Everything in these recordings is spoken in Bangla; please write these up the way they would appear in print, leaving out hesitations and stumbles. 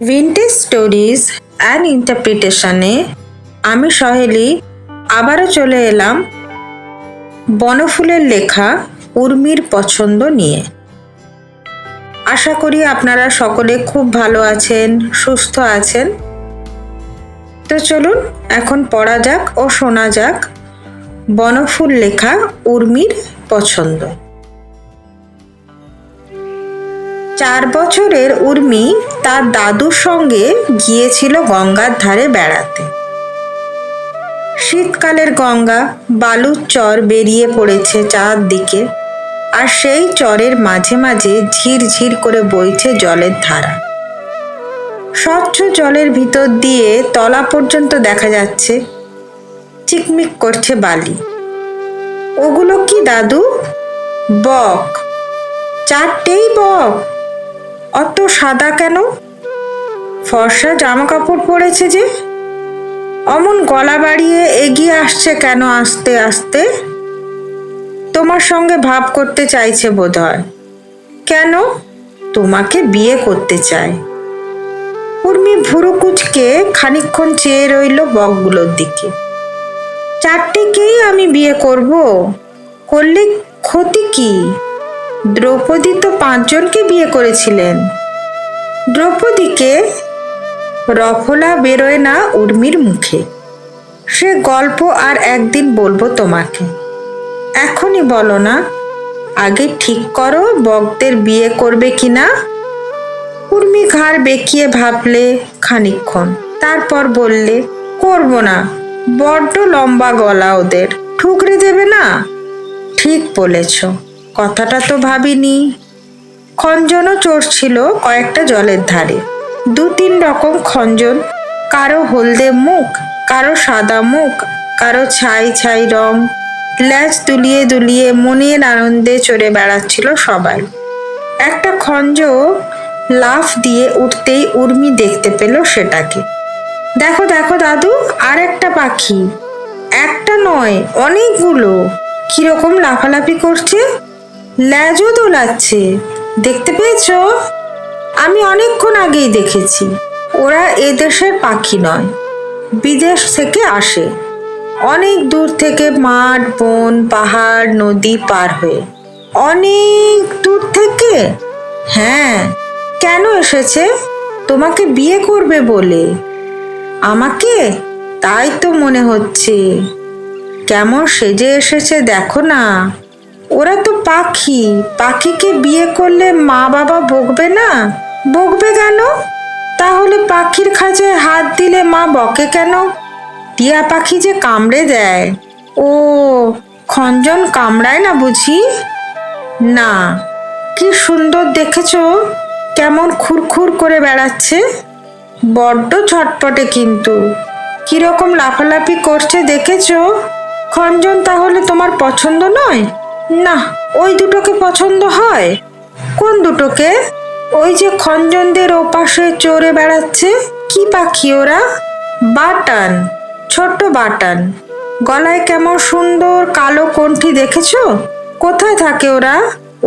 ভিন্টেজ স্টোরিজ অ্যান্ড ইন্টারপ্রিটেশনে আমি সহেলি আবারও চলে এলাম বনফুলের লেখা উর্মির পছন্দ নিয়ে। আশা করি আপনারা সকলে খুব ভালো আছেন, সুস্থ আছেন। তো চলুন এখন পড়া যাক ও শোনা যাক বনফুল লেখা উর্মির পছন্দ। 4 বছরের উর্মি তার দাদুর সঙ্গে গিয়েছিল গঙ্গার ধারে বেড়াতে। শীতকালের গঙ্গা বালুর চর বেরিয়ে পড়েছে চারদিকে, আর সেই চরের মাঝে মাঝে ঝিরঝির করে বইছে জলের ধারা। স্বচ্ছ জলের ভিতর দিয়ে তলা পর্যন্ত দেখা যাচ্ছে, চিকমিক করছে বালি। ওগুলো কি দাদু? বক। 4টেই বক। অত সাদা কেন? ফর্সা জামা কাপড় পরেছে যে। অমন গলা বাড়িয়ে এগিয়ে আসছে কেন আস্তে আস্তে? তোমার সঙ্গে ভাব করতে চাইছে বোধহয়। কেন? তোমাকে বিয়ে করতে চায়। উর্মি ভুরু কুচকে খানিকক্ষণ চেয়ে রইল বকগুলোর দিকে। 4টেকেই আমি বিয়ে করব? করলে ক্ষতি কি? দ্রৌপদী তো 5 জনকে বিয়ে করেছিলেন। দ্রৌপদীকে? রফলা বেরোয় না উর্মির মুখে। সে গল্প আর একদিন বলবো তোমাকে, এখনই বলো না। আগে ঠিক করো বকদের বিয়ে করবে কিনা। উর্মি ঘাড় বেঁকিয়ে ভাবলে খানিকক্ষণ, তারপর বললে, করব না। বড্ড লম্বা গলা ওদের, ঠুকরে দেবে না। ঠিক বলেছ, কথাটা তো ভাবিনি। খঞ্জনও চড়ছিল কয়েকটা জলের ধারে। 2-3 রকম খঞ্জন, কারো হলদে মুখ, কারো সাদা মুখ, কারো ছাই ছাই রং। ল্যাজ দুলিয়ে দুলিয়ে মনের আনন্দে চড়ে বেড়াচ্ছিল সবাই। একটা খঞ্জ লাফ দিয়ে উঠতেই উর্মি দেখতে পেল সেটাকে। দেখো দেখো দাদু, আর একটা পাখি। একটা নয়, অনেকগুলো। কিরকম লাফালাফি করছে, ল্যাজও দোলাচ্ছে। দেখতে পেয়েছো? আমি অনেকক্ষণ আগেই দেখেছি। ওরা এদেশের পাখি নয়, বিদেশ থেকে আসে। অনেক দূর থেকে, মাঠ বন পাহাড় নদী পার হয়ে। অনেক দূর থেকে? হ্যাঁ। কেন এসেছে? তোমাকে বিয়ে করবে বলে। আমাকে? তাই তো মনে হচ্ছে। কেমন সেজে এসেছে দেখো না। ওরা তো পাখি, পাখিকে বিয়ে করলে মা বাবা বকবে না? বকবে কেন? তাহলে পাখির খাঁচায় হাত দিলে মা বকে কেন? টিয়া পাখি যে কামড়ে দেয়। ও, খঞ্জন কামড়ায় না বুঝি? না। কি সুন্দর দেখেছো, কেমন খুরখুর করে বেড়াচ্ছে। বড্ড ছটপটে কিন্তু। কিরকম লাফালাফি করছে দেখেছো? খঞ্জন তাহলে তোমার পছন্দ নয়? না, ওই দুটোকে পছন্দ হয়। কোন দুটোকে? ওই যে খঞ্জনদের ওপাশে চড়ে বেড়াচ্ছে। কি পাখি ওরা? বাটান, ছোট্ট বাটান। গলায় কেমন সুন্দর কালো কণ্ঠি দেখেছো? কোথায় থাকে ওরা?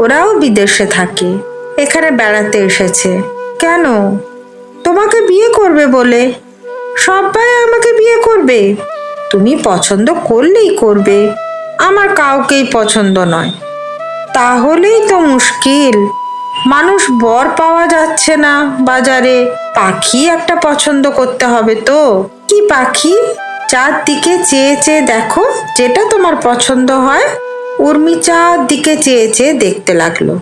ওরাও বিদেশে থাকে, এখানে বেড়াতে এসেছে। কেন? তোমাকে বিয়ে করবে বলে। সবাই আমাকে বিয়ে করবে? তুমি পছন্দ করলেই করবে, আমার কাউকেই পছন্দ নয়। তাহলেই তো মুশকিল। মানুষ বর পাওয়া যাচ্ছে না বাজারে, পাখি একটা পছন্দ করতে হবে তো। কি পাখি? চারদিকে চেয়ে চেয়ে দেখো, যেটা তোমার পছন্দ হয়। উর্মি চারদিকে চেয়ে চেয়ে দেখতে লাগলো।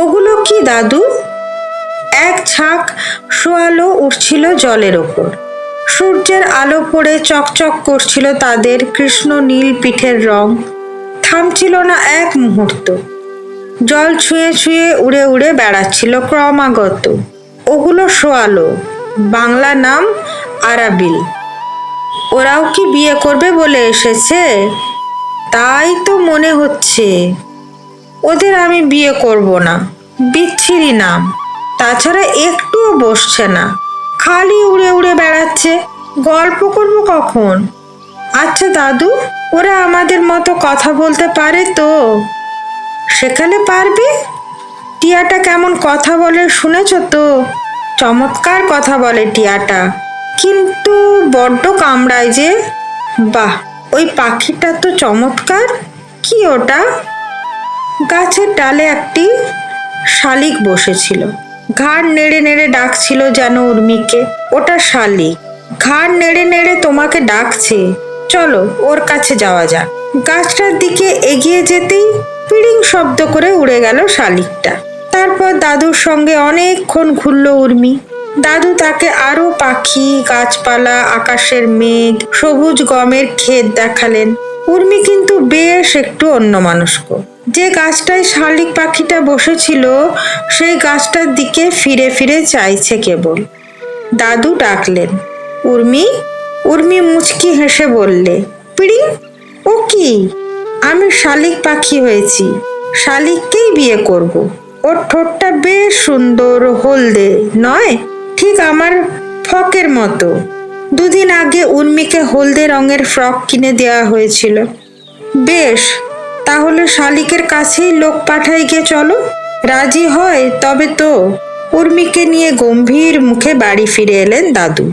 ওগুলো কি দাদু? এক ঝাঁক শোয়ালো উঠছিল জলের ওপর। সূর্যের আলো পড়ে চকচক করছিল তাদের কৃষ্ণ নীল পিঠের রং। থামছিল না এক মুহূর্ত। জল ছুঁয়ে ছুঁয়ে উড়ে উড়ে বেড়াচ্ছিল ক্রমাগত। ওগুলো শোয়ালো, বাংলা নাম আরাবিল। ওরাও কি বিয়ে করবে বলে এসেছে? তাই তো মনে হচ্ছে। ওদের আমি বিয়ে করব না, বিচ্ছিরি নাম। তাছাড়া একটুও বসছে না, খালি উড়ে উড়ে বেড়াচ্ছে। গল্প করব কখন? আচ্ছা দাদু, ওরা আমাদের মতো কথা বলতে পারে তো? সেখানে পারবে। টিয়াটা কেমন কথা বলে শুনেছ তো? চমৎকার কথা বলে টিয়াটা, কিন্তু বড্ড কামড়ায় যে। বাহ, ওই পাখিটা তো চমৎকার। কি ওটা? গাছের ডালে একটি শালিক বসেছিল, ঘাড় নেড়ে নেড়ে ডাকছিল যেন উর্মিকে। ওটা শালিক, ঘাড় নেড়ে নেড়ে তোমাকে ডাকছে, চলো ওর কাছে যাওয়া যাক। গাছটার দিকে এগিয়ে যেতেই পিড়িং শব্দ করে উড়ে গেল শালিকটা। তারপর দাদুর সঙ্গে অনেকক্ষণ ঘুরল উর্মি। দাদু তাকে আরো পাখি, গাছপালা, আকাশের মেঘ, সবুজ গমের ক্ষেত দেখালেন। উর্মি কিন্তু বেশ একটু অন্যমনস্ক। যে গাছটায় শালিক পাখিটা বসেছিল সেই গাছটার দিকে ফিরে ফিরে চাইছে কেবল। দাদু ডাকলেন, উর্মি। উর্মি মুচকি হেসে বললে, পিড়িং, ও কি? আমি শালিক পাখি হয়েছি, শালিককেই বিয়ে করব। ওর ঠোঁটটা বেশ সুন্দর, হলদে নয়, ঠিক আমার ফকের মতো। দুদিন আগে উর্মিকে হলদে রঙের ফ্রক কিনে দেওয়া হয়েছিল। বেশ, তাহলে শালিকের কাছেই লোক পাঠাই গে, চলো। রাজি হয় তবে তো। উর্মিকে নিয়ে গম্ভীর মুখে বাড়ি ফিরে এলেন দাদু।